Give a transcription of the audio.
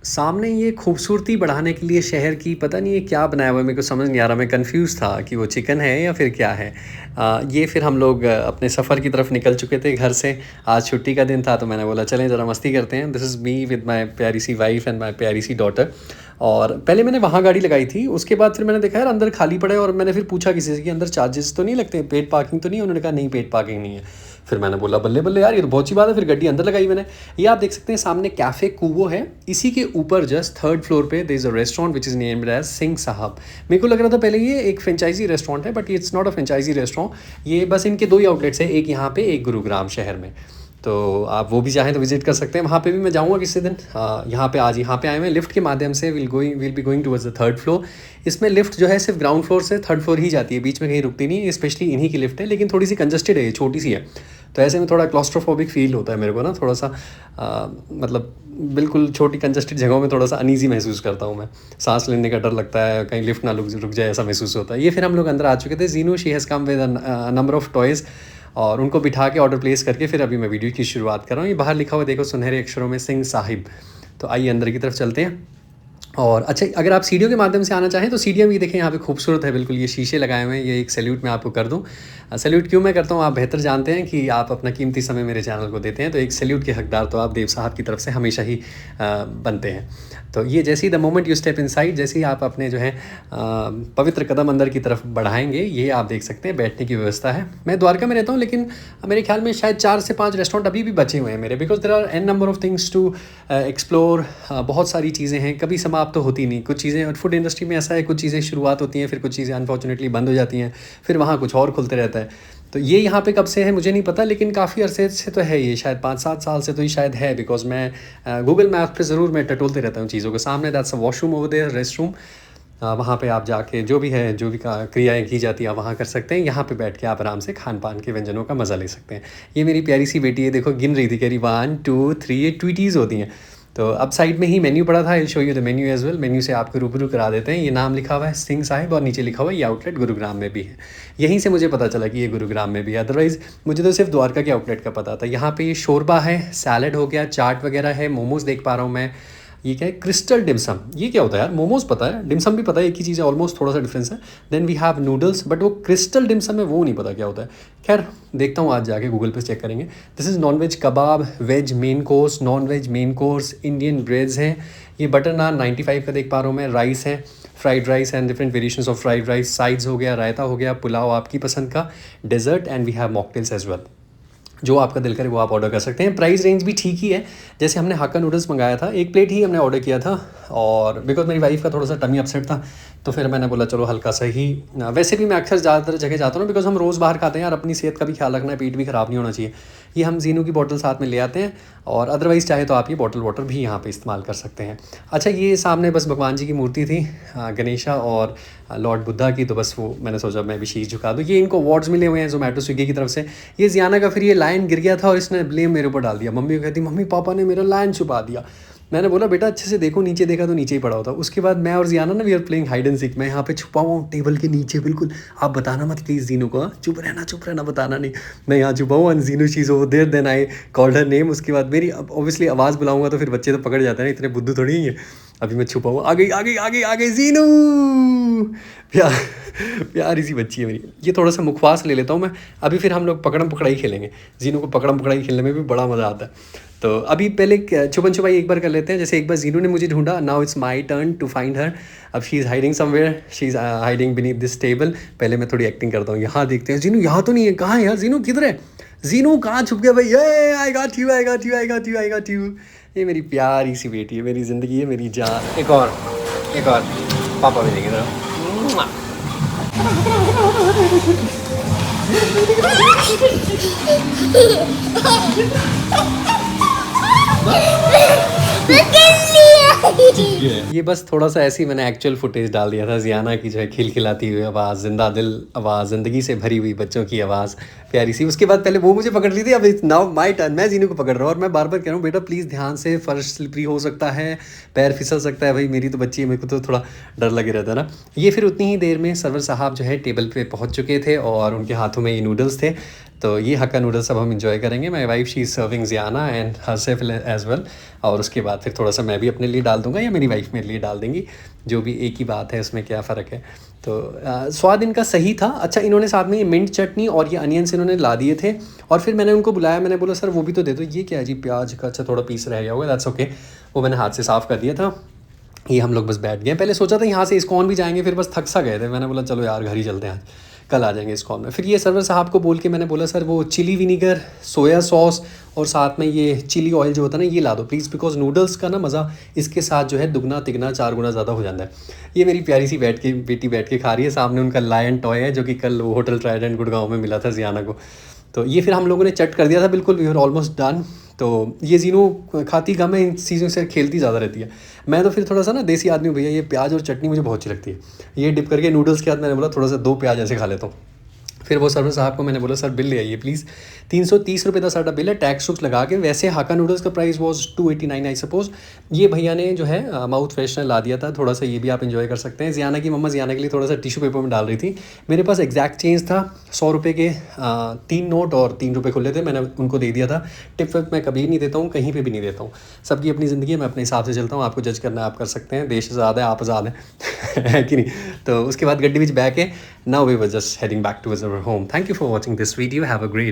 सामने ये खूबसूरती बढ़ाने के लिए शहर की पता नहीं ये क्या बनाया हुआ है, मेरे को समझ नहीं आ रहा। मैं कंफ्यूज था कि वो चिकन है या फिर क्या है। ये फिर हम लोग अपने सफ़र की तरफ निकल चुके थे घर से। आज छुट्टी का दिन था तो मैंने बोला चलें ज़रा मस्ती करते हैं। This is me with my प्यारी सी वाइफ एंड माय प्यारी सी डॉटर। और पहले मैंने वहाँ गाड़ी लगाई थी, उसके बाद फिर मैंने देखा यार अंदर खाली पड़ा है, और मैंने फिर पूछा किसी से कि अंदर चार्जेस तो नहीं लगते, पेड पार्किंग तो नहीं है? उन्होंने कहा नहीं, पेड पार्किंग नहीं है। फिर मैंने बोला बल्ले बल्ले यार, ये तो बहुत अच्छी बात है। फिर गाड़ी अंदर लगाई मैंने। ये आप देख सकते हैं सामने कैफ़े कूवो है, इसी के ऊपर जस्ट थर्ड फ्लोर पे there is a restaurant which is named as Singh Sahab. मेरे को लग रहा था पहले ये एक फ्रेंचाइजी रेस्टोरेंट है, but it's not a franchise restaurant. ये बस इनके दो ही आउटलेट्स हैं, एक यहाँ पे एक गुरुग्राम शहर में। तो आप वो भी चाहें तो विजिट कर सकते हैं, वहाँ पे भी मैं जाऊँगा किसी दिन। यहाँ पे आज यहाँ पे आए हुए हैं लिफ्ट के माध्यम से, will be going towards the third floor. इसमें लिफ्ट जो है सिर्फ ग्राउंड फ्लोर से थर्ड फ्लोर ही जाती है, बीच में कहीं रुकती नहीं है। स्पेशली इन्हीं की लिफ्ट है, लेकिन थोड़ी सी कंजस्टेड है, छोटी सी है। तो ऐसे में थोड़ा क्लॉस्ट्रोफोबिक फील होता है मेरे को ना, थोड़ा सा मतलब बिल्कुल छोटी कंजस्टेड जगहों में थोड़ा सा अनईजी महसूस करता हूँ मैं। सांस लेने का डर लगता है, कहीं लिफ्ट ना रुक जाए ऐसा महसूस होता है। ये फिर हम लोग अंदर आ चुके थे। Jinu she has come with number of toys, और उनको बिठा के ऑर्डर प्लेस करके फिर अभी मैं वीडियो की शुरुआत कर रहा हूँ। ये बाहर लिखा हुआ देखो सुनहरे अक्षरों में, सिंह साहिब। तो आइए अंदर की तरफ चलते हैं। और अच्छा, अगर आप सीढ़ियों के माध्यम से आना चाहें तो सीढ़ियाँ भी देखें यहाँ पे खूबसूरत है बिल्कुल। ये शीशे लगाए हुए हैं। ये एक सैल्यूट मैं आपको कर दूँ। सैल्यूट क्यों मैं करता हूँ आप बेहतर जानते हैं कि आप अपना कीमती समय मेरे चैनल को देते हैं, तो एक सैल्यूट के हकदार तो आप देव साहब की तरफ से हमेशा ही बनते हैं। तो ये जैसे ही the moment you step inside, जैसे ही आप अपने जो है पवित्र कदम अंदर की तरफ बढ़ाएंगे, ये आप देख सकते हैं बैठने की व्यवस्था है। मैं द्वारका में रहता हूँ, लेकिन मेरे ख्याल में शायद 4 से 5 रेस्टोरेंट अभी भी बचे हुए हैं मेरे, because there are an number of things to explore. बहुत सारी चीज़ें हैं, कभी समाप्त तो होती नहीं। कुछ चीज़ें, और फूड इंडस्ट्री में ऐसा है, कुछ चीज़ें शुरुआत होती हैं, फिर कुछ चीज़ें अनफॉर्चुनेटली बंद हो जाती हैं, फिर वहाँ कुछ और खुलते रहता है। तो ये यहाँ पे कब से है मुझे नहीं पता, लेकिन काफ़ी अरसे से तो है ये, शायद 5-7 साल से तो ये शायद है। बिकॉज मैं गूगल मैप पे ज़रूर मैं टटोलते रहता हूँ चीज़ों के सामने। That's a washroom over there, rest room. वहाँ पे आप जाके जो भी है, जो भी क्रियाएँ की जाती हैं आप वहाँ कर सकते हैं। यहाँ पे बैठ के आप आराम से खान पान के व्यंजनों का मज़ा ले सकते हैं। ये मेरी प्यारी सी बेटी है, देखो गिन रही थी, कह रही 1 2 3, ये ट्वीटीज़ होती हैं। तो अब साइड में ही मेन्यू पड़ा था, I will show you the menu as well. Menu से आपको रूबरू करा देते हैं। ये नाम लिखा हुआ है सिंह साहिब, और नीचे लिखा हुआ है ये आउटलेट गुरुग्राम में भी है। यहीं से मुझे पता चला कि ये गुरुग्राम में भी है, अदरवाइज़ मुझे तो सिर्फ द्वारका के आउटलेट का पता था। यहाँ पे ये शोरबा है, सैलड हो गया, चाट वगैरह है, मोमोज़ देख पा रहा हूँ मैं। ये क्या है? Crystal dim sum. ये क्या होता है यार? मोमोज़ पता है, डिमसम भी पता है, एक ही चीज़ है ऑलमोस्ट, थोड़ा सा डिफरेंस है। Then we have noodles, but वो क्रिस्टल डिमसम है वो नहीं पता क्या होता है। खैर देखता हूँ, आज जाके गूगल पे चेक करेंगे। This is non veg kebab, veg main course, non veg main course, Indian breads हैं। ये बटर नान 95 का देख पा रहा हूँ मैं। राइस है, fried rice and different variations of fried rice. Sides हो गया, रायता हो गया, पुलाव आपकी पसंद का, dessert, and we have mocktails as well. जो आपका दिल करे वो आप ऑर्डर कर सकते हैं। प्राइस रेंज भी ठीक ही है। जैसे हमने हाक्का नूडल्स मंगाया था, एक प्लेट ही हमने ऑर्डर किया था, और बिकॉज मेरी वाइफ का थोड़ा सा टमी अपसेट था, तो फिर मैंने बोला चलो हल्का सा ही। वैसे भी मैं अक्सर ज़्यादातर जगह जाता हूँ बिकॉज हम रोज़ बाहर खाते हैं यार, अपनी सेहत का भी ख्याल रखना है, पेट भी ख़राब नहीं होना चाहिए। ये हम जीनू की बोतल साथ में ले आते हैं, और अदरवाइज़ चाहे तो आप ये बॉटल वाटर भी यहाँ पे इस्तेमाल कर सकते हैं। अच्छा, ये सामने बस भगवान जी की मूर्ति थी, गणेशा और लॉर्ड बुद्धा की, तो बस वो मैंने सोचा मैं भी शीश झुका दूँ। ये इनको अवार्ड्स मिले हुए हैं जोमेटो स्विगी की तरफ से। ये जियाना का फिर ये लायन गिर गया था, और इसने ब्लेम मेरे ऊपर डाल दिया। मम्मी को कहती मम्मी पापा ने मेरा लायन छुपा दिया। मैंने बोला बेटा अच्छे से देखो, नीचे देखा तो नीचे ही पड़ा होता। उसके बाद मैं और जियाना ना, we are playing hide and seek. मैं यहाँ पे छुपा हुआ हूँ टेबल के नीचे बिल्कुल। आप बताना मत प्लीज़ जीनू को, चुप रहना, बताना नहीं। मैं यहाँ छुपा हुआ, Jinu she is over there, then I called her name. उसके बाद मेरी ऑब्वियसली आवाज़ बुलाऊंगा तो फिर बच्चे तो पकड़ जाते हैं ना, इतने बुद्धू थोड़ी ही है। अभी मैं छुपा हुआ, आ गई जीनू। प्यार प्यारी सी बच्ची है मेरी। ये थोड़ा सा मुखवास ले लेता हूँ मैं। अभी फिर हम लोग पकड़म पकड़ाई खेलेंगे। जीनू को पकड़म पकड़ाई खेलने में भी बड़ा मज़ा आता है। तो अभी पहले छुपन छुपाई एक बार कर लेते हैं। जैसे एक बार जीनू ने मुझे ढूंढा, now it's my turn to find her. अब she is hiding somewhere, she is hiding beneath this table. पहले मैं थोड़ी एक्टिंग करता हूँ। यहाँ देखते हैं, जीनू यहाँ तो नहीं है, कहाँ है यार जीनू, किधर है जीनू, कहाँ छुप गया भाई? ये आई गॉट यू। ये मेरी प्यारी सी बेटी है, मेरी ज़िंदगी है, मेरी जान। एक और पापा भी देंगे ना। ये बस थोड़ा सा ऐसे ही मैंने एक्चुअल फुटेज डाल दिया था। जियाना की जो है खिलखिलाती हुई आवाज़, जिंदा दिल आवाज़, ज़िंदगी से भरी हुई बच्चों की आवाज़, प्यारी सी। उसके बाद पहले वो मुझे पकड़ ली थी, अब नाउ माय टर्न, मैं जीनू को पकड़ रहा हूँ। और मैं बार बार कह रहा हूँ बेटा प्लीज़ ध्यान से, फर्श स्लिपरी हो सकता है, पैर फिसल सकता है। भाई मेरी तो बच्ची है, मेरे को तो थोड़ा डर लगे रहता है ना। ये फिर उतनी ही देर में सर्वर साहब जो है टेबल पे पहुँच चुके थे, और उनके हाथों में ये नूडल्स थे। तो ये हक्का नूडल्स अब हम इंजॉय करेंगे। My wife she is serving Ziyana and herself as well, और उसके बाद फिर थोड़ा सा मैं भी अपने लिए डाल दूँगा या मेरी वाइफ मेरे लिए डाल देंगी, जो भी एक ही बात है, उसमें क्या फ़र्क है। तो स्वाद इनका सही था। अच्छा, इन्होंने साथ में ये मिंट चटनी और ये अनियंस इन्होंने ला दिए थे, और फिर मैंने उनको बुलाया, मैंने बोला सर वो भी तो दे दो। ये क्या है जी, प्याज का अच्छा थोड़ा पीस रह गया होगा, दैट्स ओके, वो मैंने हाथ से साफ़ कर दिया था। ये हम लोग बस बैठ गए। पहले सोचा था यहाँ से इस्कॉन भी जाएंगे, फिर बस थक सा गए थे। मैंने बोला चलो यार घर ही चलते हैं आज, कल आ जाएंगे इस्कॉन में। फिर ये सर्वर साहब को बोल के मैंने बोला सर वो चिली विनीगर, सोया सॉस और साथ में ये चिली ऑयल जो होता है ना, ये ला दो प्लीज़, बिकॉज नूडल्स का ना मज़ा इसके साथ जो है दुगना तिगना 4 गुना ज़्यादा हो जाता है। ये मेरी प्यारी सी बेटी बैठ के खा रही है, सामने उनका लायन टॉय है जो कि कल वो होटल ट्राइडेंट गुड़गांव में मिला था ज़ियाना को। तो ये फिर हम लोगों ने चट कर दिया था बिल्कुल, वी आर ऑलमोस्ट डन। तो ये जीनू खाती कम है, इन चीज़ों से खेलती ज़्यादा रहती है। मैं तो फिर थोड़ा सा ना देसी आदमी हूँ भैया, ये प्याज और चटनी मुझे बहुत अच्छी लगती है। ये डिप करके नूडल्स के साथ मैंने बोला थोड़ा सा 2 प्याज ऐसे खा लेता हूँ। फिर वो सर्वर साहब को मैंने बोला सर बिल ले आइए प्लीज़। 330 रुपये का साਡਾ बिल है, टैक्स टूक्स लगा के। वैसे हाका नूडल्स का प्राइस वॉज 289 आई सपोज। ये भैया ने जो है माउथ फ्रेशनर ला दिया था थोड़ा सा, ये भी आप इंजॉय कर सकते हैं। ज़ियाना की मम्मा ज़ियाना के लिए थोड़ा सा टिश्यू पेपर में डाल रही थी। मेरे पास एग्जैक्ट चेंज था 100 रुपये के 3 नोट और 3 रुपये खुले थे, मैंने उनको दे दिया था। टिप विप मैं कभी नहीं देता हूँ, कहीं पर भी नहीं देता हूँ। सबकी अपनी ज़िंदगी है, मैं अपने हिसाब से चलता हूँ। आपको जज करना है आप कर सकते हैं, देश आज़ाद है, आप आज़ाद हैं है कि नहीं। तो उसके बाद गड्डी विच बैक है, now we were just heading back to our home. Thank you for watching this video, have a great